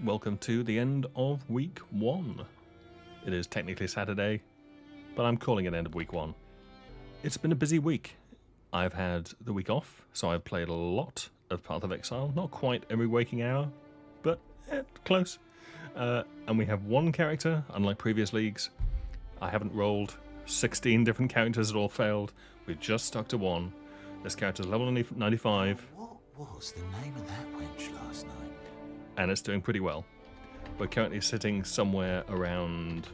Welcome to the end of week 1. It is technically Saturday, but I'm calling it end of week 1. It's been a busy week. I've had the week off, so I've played a lot of Path of Exile. Not quite every waking hour, but close. And we have one character, unlike previous leagues. I haven't rolled 16 different characters that all failed. We've just stuck to one. This character's level 95. What was the name of that wench last night? And it's doing pretty well. We're currently sitting somewhere around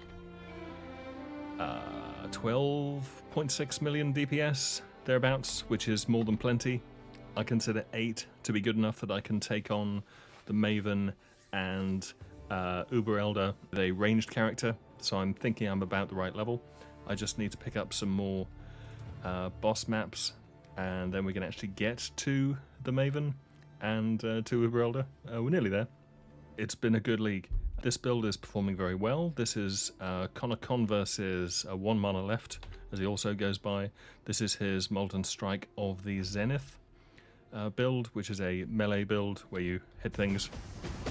12.6 million DPS, thereabouts, which is more than plenty. I consider 8 to be good enough that I can take on the Maven and Uber Elder with a ranged character, so I'm thinking I'm about the right level. I just need to pick up some more boss maps, and then we can actually get to the Maven and to Uber Elder. We're nearly there. It's been a good league. This build is performing very well. This is Connor Converse's 1 mana left, as he also goes by. This is his Molten Strike of the Zenith build, which is a melee build where you hit things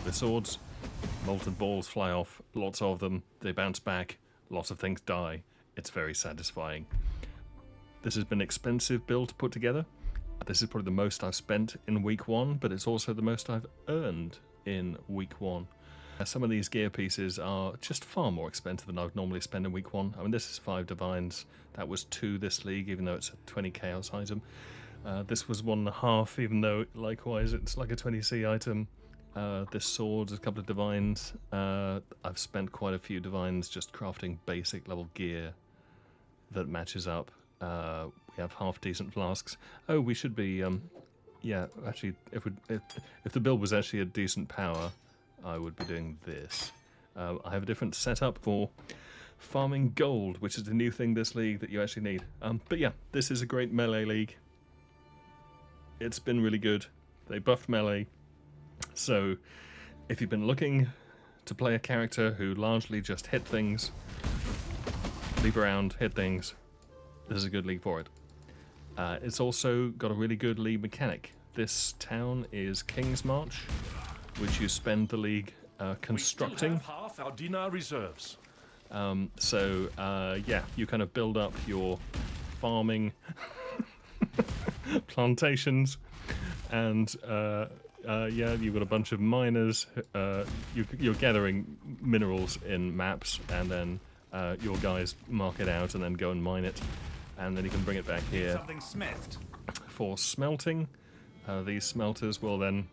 with swords. Molten balls fly off, lots of them. They bounce back, lots of things die. It's very satisfying. This has been an expensive build to put together. This is probably the most I've spent in week 1, but it's also the most I've earned in week 1. Some of these gear pieces are just far more expensive than I would normally spend in week 1. I mean, this is 5 divines. That was 2 this league, even though it's a 20 chaos item. This was 1.5, even though likewise it's like a 20c item. This sword is a couple of divines. I've spent quite a few divines just crafting basic level gear that matches up. We have half decent flasks. Oh, we should be, yeah, actually, if the build was actually a decent power, I would be doing this. I have a different setup for farming gold, which is the new thing this league that you actually need. But yeah, this is a great melee league. It's been really good. They buffed melee. So if you've been looking to play a character who largely just hit things, leap around, hit things, this is a good league for it. It's also got a really good league mechanic. This town is King's March, which you spend the league constructing. We still have half our dinar reserves. Yeah, you kind of build up your farming plantations, and yeah, you've got a bunch of miners. You're gathering minerals in maps, and then your guys mark it out and then go and mine it. And then you can bring it back here Something smithed. for smelting. These smelters will then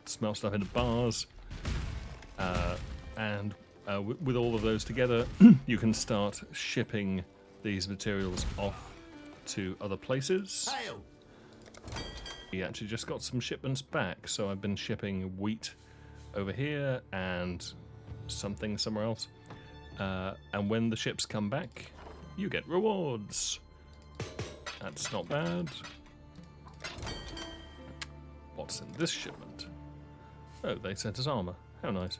smelt stuff into bars, and with all of those together, you can start shipping these materials off to other places. Hail! We actually just got some shipments back, so I've been shipping wheat over here and something somewhere else. And when the ships come back, you get rewards. That's not bad. What's in this shipment? Oh, they sent us armor. How nice.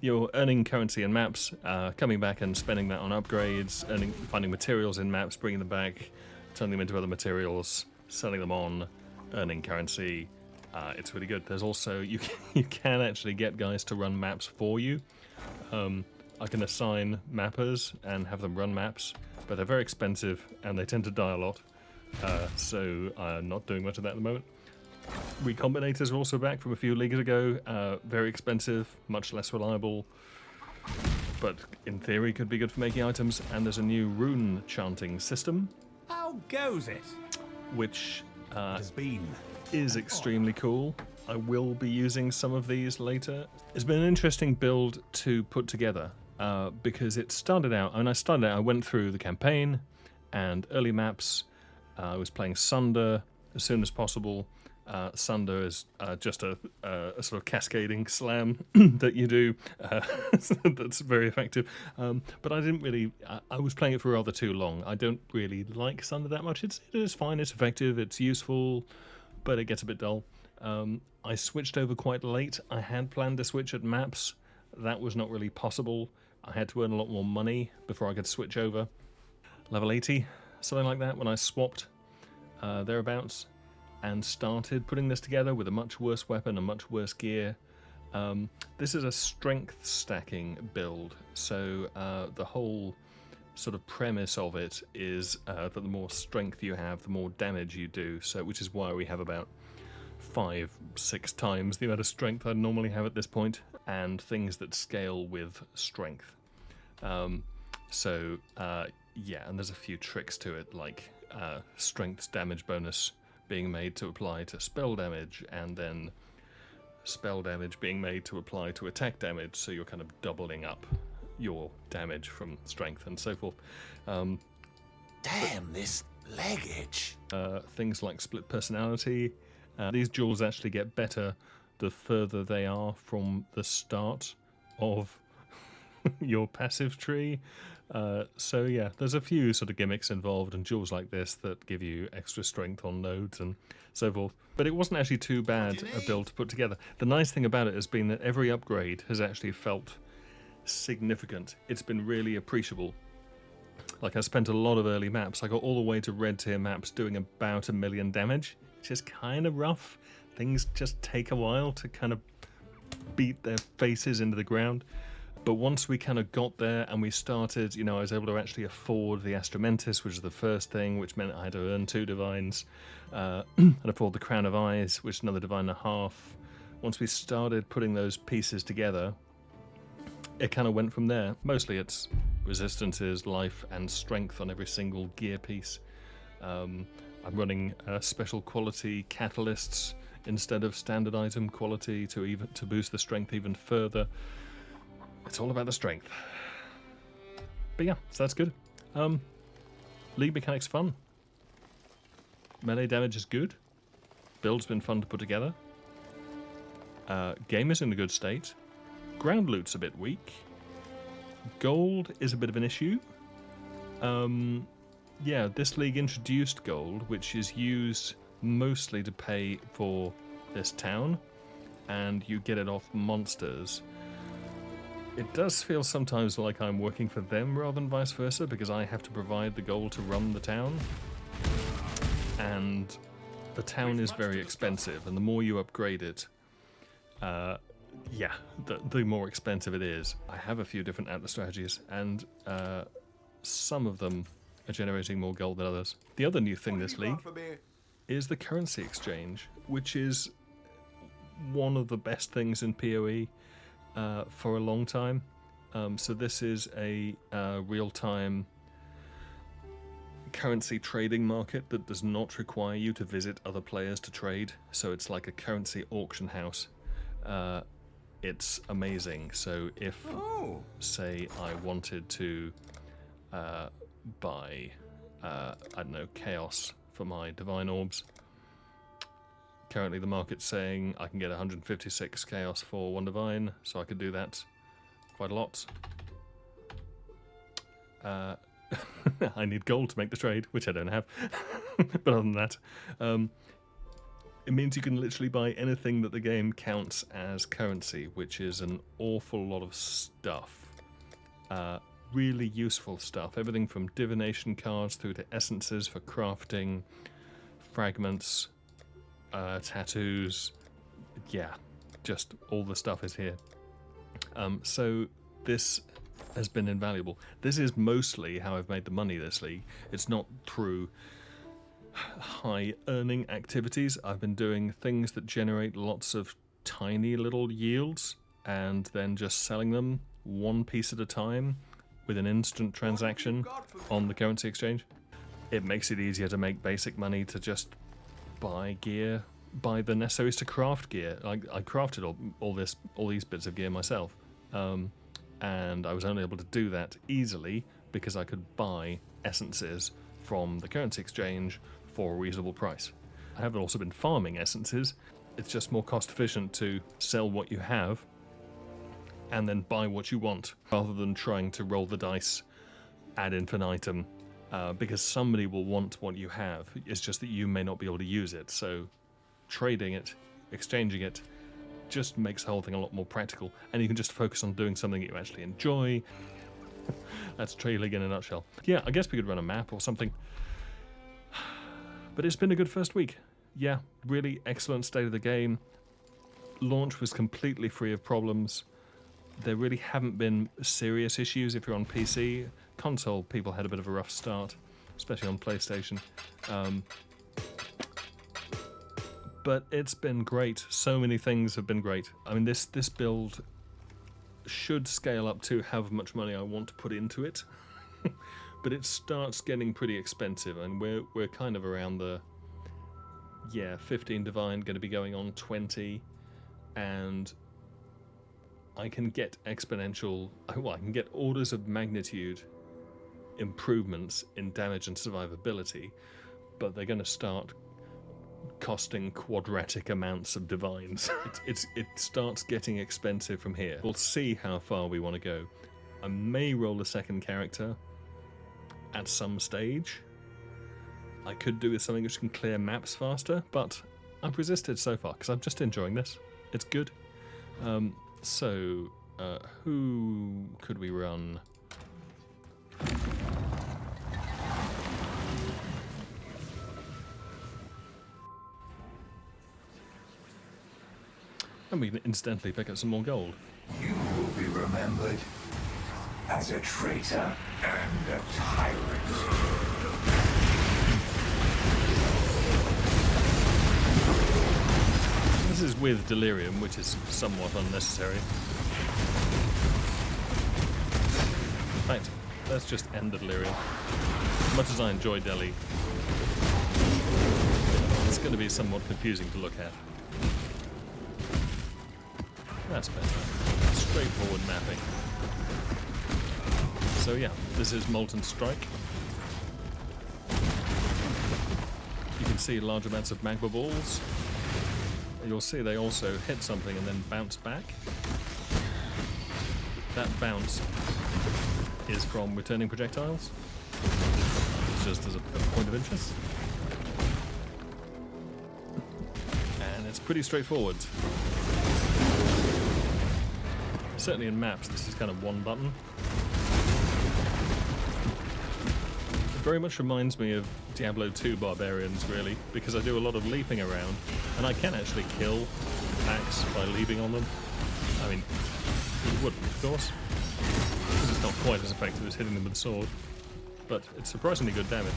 You're earning currency in maps, coming back and spending that on upgrades, finding materials in maps, bringing them back, turning them into other materials, selling them on, earning currency. It's really good. There's also, you can actually get guys to run maps for you. I can assign mappers and have them run maps, but they're very expensive and they tend to die a lot. So I'm not doing much of that at the moment. Recombinators are also back from a few leagues ago. Very expensive, much less reliable, but in theory could be good for making items. And there's a new rune chanting system, How goes it? which It has been. is extremely cool. I will be using some of these later. It's been an interesting build to put together because it started out, I went through the campaign and early maps. I was playing Sunder as soon as possible. Sunder is just a sort of cascading slam that you do that's very effective. But I didn't really, I was playing it for rather too long. I don't really like Sunder that much. It is fine, it's effective, it's useful, but it gets a bit dull. I switched over quite late. I had planned to switch at maps. That was not really possible. I had to earn a lot more money before I could switch over. Level 80, something like that, when I swapped thereabouts and started putting this together with a much worse weapon and much worse gear. This is a strength stacking build, so the whole sort of premise of it is that the more strength you have, the more damage you do, so which is why we have about 5-6 times the amount of strength I normally have at this point, and things that scale with strength. Yeah, and there's a few tricks to it, like strength's damage bonus being made to apply to spell damage, and then spell damage being made to apply to attack damage, so you're kind of doubling up your damage from strength and so forth. Damn, this leg itch. Things like split personality. These jewels actually get better the further they are from the start of your passive tree. So yeah, there's a few sort of gimmicks involved and jewels like this that give you extra strength on nodes and so forth. But it wasn't actually too bad a build to put together. The nice thing about it has been that every upgrade has actually felt significant. It's been really appreciable. Like, I spent a lot of early maps. I got all the way to red tier maps doing about 1 million damage, which is kind of rough. Things just take a while to kind of beat their faces into the ground. But once we kind of got there and we started, I was able to actually afford the Astromentis, which is the first thing, which meant I had to earn 2 divines, and afford the Crown of Eyes, which is another divine and a half. Once we started putting those pieces together, it kind of went from there. Mostly it's resistances, life, and strength on every single gear piece. I'm running special quality catalysts instead of standard item quality to boost the strength even further. It's all about the strength. But yeah, so that's good. League mechanics fun. Melee damage is good. Build's been fun to put together. Game is in a good state. Ground loot's a bit weak. Gold is a bit of an issue. Yeah, this league introduced gold, which is used mostly to pay for this town, and you get it off monsters. It does feel sometimes like I'm working for them rather than vice versa, because I have to provide the gold to run the town. And the town is very expensive, and the more you upgrade it, yeah, the more expensive it is. I have a few different outlet strategies, and some of them are generating more gold than others. The other new thing this league is the currency exchange, which is one of the best things in PoE for a long time. So this is a real-time currency trading market that does not require you to visit other players to trade. So it's like a currency auction house. It's amazing. So if, say, I wanted to buy, I don't know, chaos for my divine orbs, currently the market's saying I can get 156 chaos for 1 divine, so I could do that quite a lot. I need gold to make the trade, which I don't have. But other than that, it means you can literally buy anything that the game counts as currency, which is an awful lot of stuff. Really useful stuff. Everything from divination cards through to essences for crafting, fragments, tattoos. Yeah, just all the stuff is here. So this has been invaluable. This is mostly how I've made the money this league. It's not through high earning activities. I've been doing things that generate lots of tiny little yields and then just selling them one piece at a time with an instant transaction on the currency exchange. It makes it easier to make basic money to just buy gear, buy the necessaries to craft gear. I crafted all these bits of gear myself. And I was only able to do that easily because I could buy essences from the currency exchange for a reasonable price. I have also been farming essences. It's just more cost efficient to sell what you have and then buy what you want, rather than trying to roll the dice ad infinitum, because somebody will want what you have. It's just that you may not be able to use it. So trading it, exchanging it, just makes the whole thing a lot more practical, and you can just focus on doing something you actually enjoy. That's Trade League in a nutshell. Yeah, I guess we could run a map or something. But it's been a good first week. Yeah, really excellent state of the game. launch was completely free of problems. There really haven't been serious issues if you're on PC. Console, people had a bit of a rough start, especially on PlayStation. But it's been great. So many things have been great. I mean, this build should scale up to how much money I want to put into it. But it starts getting pretty expensive, and we're kind of around the 15 divine, going to be going on 20, and I can get exponential, well, I can get orders of magnitude improvements in damage and survivability, but they're going to start costing quadratic amounts of divines. It starts getting expensive from here. We'll see how far we want to go. I may roll a second character at some stage. I could do with something which can clear maps faster, but I've resisted so far because I'm just enjoying this. It's good. So, who could we run? And we can incidentally pick up some more gold. You will be remembered as a traitor and a tyrant. This is with delirium, which is somewhat unnecessary. In fact, let's just end the delirium. As much as I enjoy Delhi, it's going to be somewhat confusing to look at. That's better. Straightforward mapping. So yeah, this is Molten Strike. You can see large amounts of magma balls. You'll see they also hit something and then bounce back. That bounce is from returning projectiles. It's just as a point of interest. And it's pretty straightforward. Certainly in maps, this is kind of one button. It very much reminds me of Diablo 2 barbarians, really, because I do a lot of leaping around, and I can actually kill attacks by leaping on them. I mean, you wouldn't, of course, because it's not quite as effective as hitting them with a sword, but it's surprisingly good damage.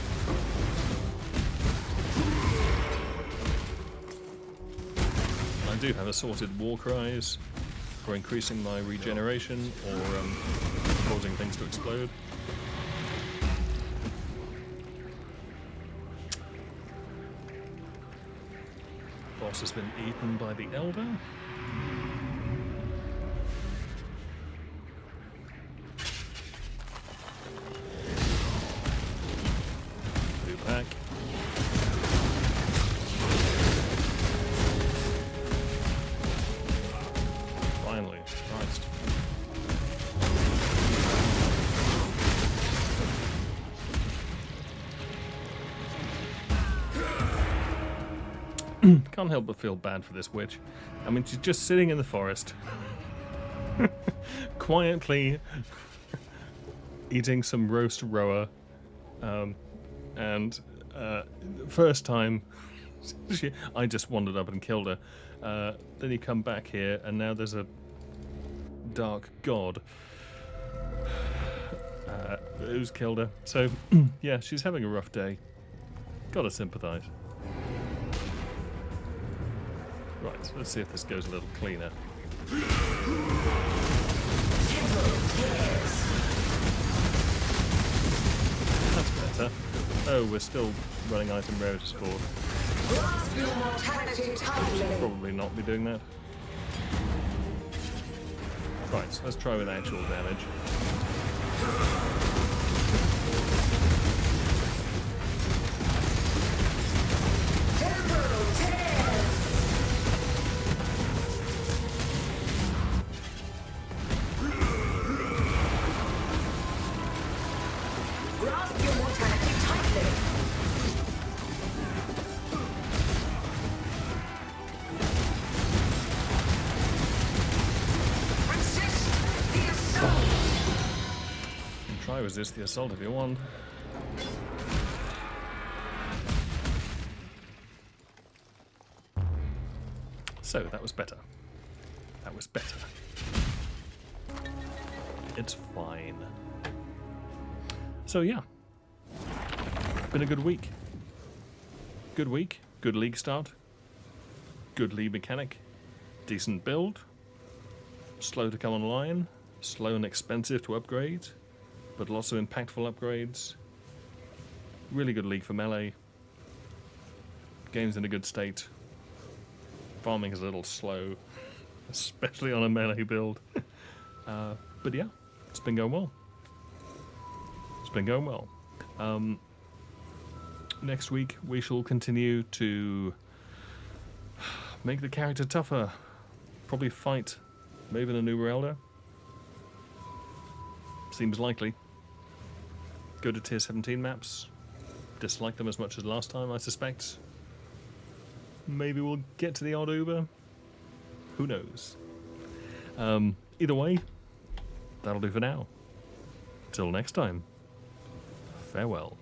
I do have assorted war cries for increasing my regeneration or causing things to explode. Boss has been eaten by the Elder. Blue pack. Finally, Christ. Can't help but feel bad for this witch. I mean, she's just sitting in the forest, quietly eating some roast roa, and first time, I just wandered up and killed her. Then you come back here, and now there's a dark god who's killed her. So, yeah, she's having a rough day. Gotta sympathise. Right, let's see if this goes a little cleaner. That's better. Oh, we're still running item rarity score. Should probably not be doing that. Right, let's try with actual damage. Try resist the assault if you want. So that was better. That was better. It's fine. So yeah, been a good week. Good week, good league start, good league mechanic, decent build, slow to come online, slow and expensive to upgrade, but lots of impactful upgrades. Really good league for melee. Game's in a good state. Farming is a little slow, especially on a melee build. But yeah, it's been going well. It's been going well. Next week we shall continue to make the character tougher. Probably fight Maven and Uber Elder. Seems likely. Go to tier 17 maps. Dislike them as much as last time, I suspect. Maybe we'll get to the odd Uber. Who knows? Either way, that'll do for now. Till next time, farewell.